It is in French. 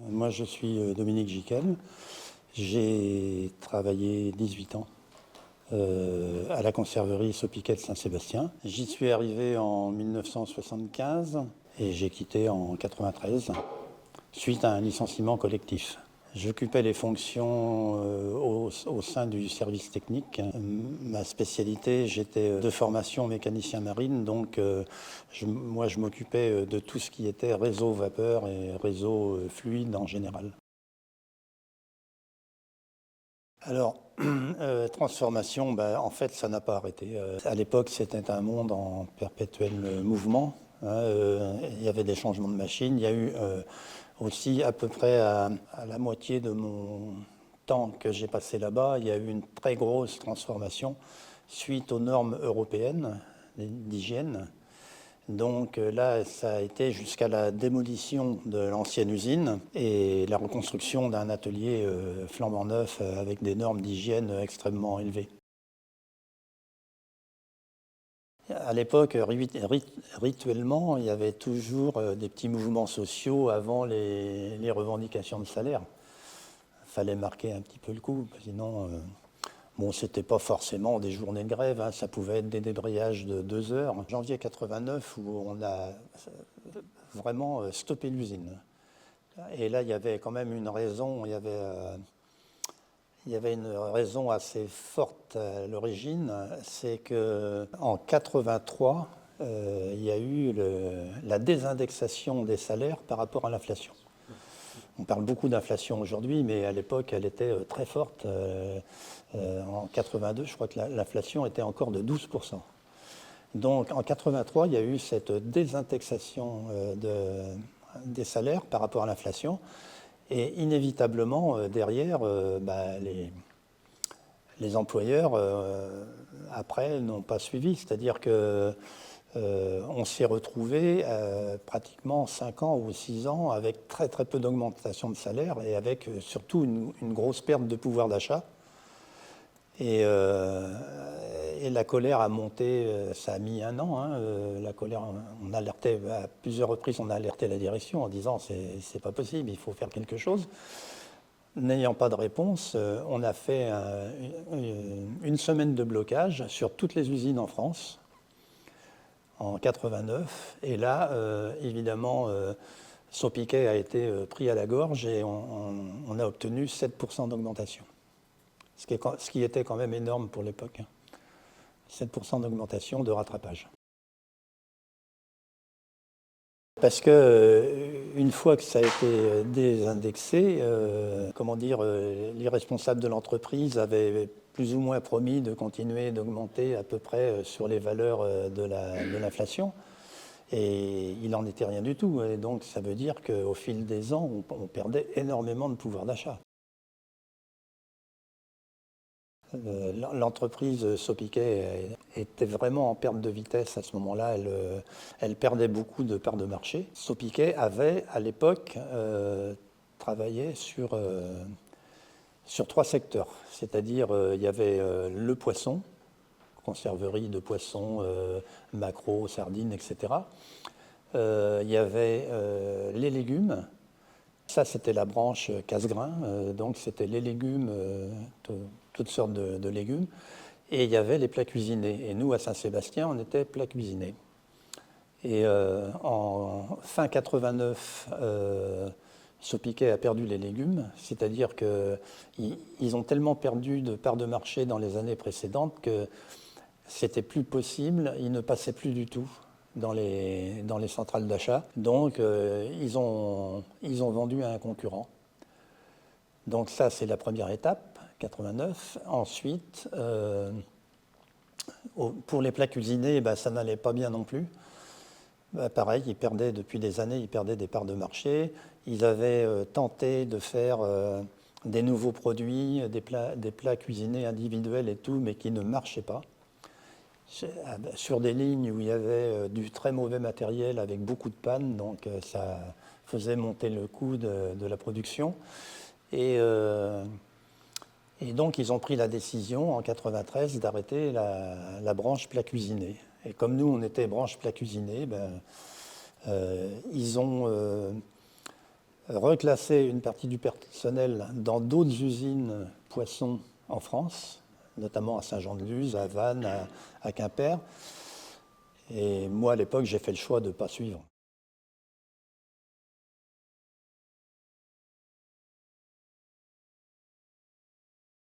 Moi, je suis Dominique Giquel. J'ai travaillé 18 ans à la conserverie Sopiquet de Saint-Sébastien. J'y suis arrivé en 1975 et j'ai quitté en 93 suite à un licenciement collectif. J'occupais les fonctions au sein du service technique. Ma spécialité, j'étais de formation mécanicien marine, donc moi je m'occupais de tout ce qui était réseau vapeur et réseau fluide en général. Alors, transformation, en fait, ça n'a pas arrêté. À l'époque, c'était un monde en perpétuel mouvement. Il y avait des changements de machines. Il y a eu aussi à peu près à la moitié de mon temps que j'ai passé là-bas, il y a eu une très grosse transformation suite aux normes européennes d'hygiène. Donc là, ça a été jusqu'à la démolition de l'ancienne usine et la reconstruction d'un atelier flambant neuf avec des normes d'hygiène extrêmement élevées. À l'époque, rituellement, il y avait toujours des petits mouvements sociaux avant les revendications de salaire. Il fallait marquer un petit peu le coup, sinon, bon, c'était pas forcément des journées de grève, hein, ça pouvait être des débrayages de 2 heures. En janvier 89, où on a vraiment stoppé l'usine. Et là, il y avait quand même une raison, il y avait une raison assez forte à l'origine, c'est qu'en 83, il y a eu la désindexation des salaires par rapport à l'inflation. On parle beaucoup d'inflation aujourd'hui, mais à l'époque, elle était très forte. En 82, je crois que l'inflation était encore de 12%. Donc en 83, il y a eu cette désindexation des salaires par rapport à l'inflation. Et inévitablement, derrière, les employeurs, après, n'ont pas suivi. C'est-à-dire qu'on s'est retrouvé pratiquement 5 ans ou 6 ans avec très très peu d'augmentation de salaire et avec surtout une grosse perte de pouvoir d'achat. Et la colère a monté, ça a mis 1 an. La colère, on alertait à plusieurs reprises, on a alerté la direction en disant c'est pas possible, il faut faire quelque chose. N'ayant pas de réponse, on a fait une semaine de blocage sur toutes les usines en France en 89. Et là, évidemment, Sopiquet a été pris à la gorge et on a obtenu 7% d'augmentation. Ce qui était quand même énorme pour l'époque. 7% d'augmentation de rattrapage. Parce que une fois que ça a été désindexé, les responsables de l'entreprise avaient plus ou moins promis de continuer d'augmenter à peu près sur les valeurs de l'inflation. Et il n'en était rien du tout. Et donc ça veut dire qu'au fil des ans, on perdait énormément de pouvoir d'achat. L'entreprise Sopiquet était vraiment en perte de vitesse à ce moment-là. Elle perdait beaucoup de parts de marché. Sopiquet avait, à l'époque, travaillé sur 3 secteurs. C'est-à-dire, il y avait le poisson, conserverie de poissons, maquereaux, sardines, etc. Il y avait les légumes. Ça, c'était la branche casse-grain, donc c'était les légumes, toutes sortes de légumes. Et il y avait les plats cuisinés. Et nous, à Saint-Sébastien, on était plats cuisinés. Et en fin 89, Sopiquet a perdu les légumes, c'est-à-dire qu'ils ont tellement perdu de parts de marché dans les années précédentes que c'était plus possible, ils ne passaient plus du tout dans les centrales d'achat. Donc, ils ont vendu à un concurrent. Donc ça, c'est la première étape, 89. Ensuite, pour les plats cuisinés, ça n'allait pas bien non plus. Pareil, ils perdaient depuis des années, ils perdaient des parts de marché. Ils avaient tenté de faire des nouveaux produits, des plats cuisinés individuels et tout, mais qui ne marchaient pas. Sur des lignes où il y avait du très mauvais matériel avec beaucoup de pannes, donc ça faisait monter le coût de la production. Et donc ils ont pris la décision en 93 d'arrêter la branche plat cuisiné. Et comme nous on était branche plat cuisiné, ils ont reclasser une partie du personnel dans d'autres usines poissons en France, notamment à Saint-Jean-de-Luz, à Vannes, à Quimper. Et moi, à l'époque, j'ai fait le choix de ne pas suivre.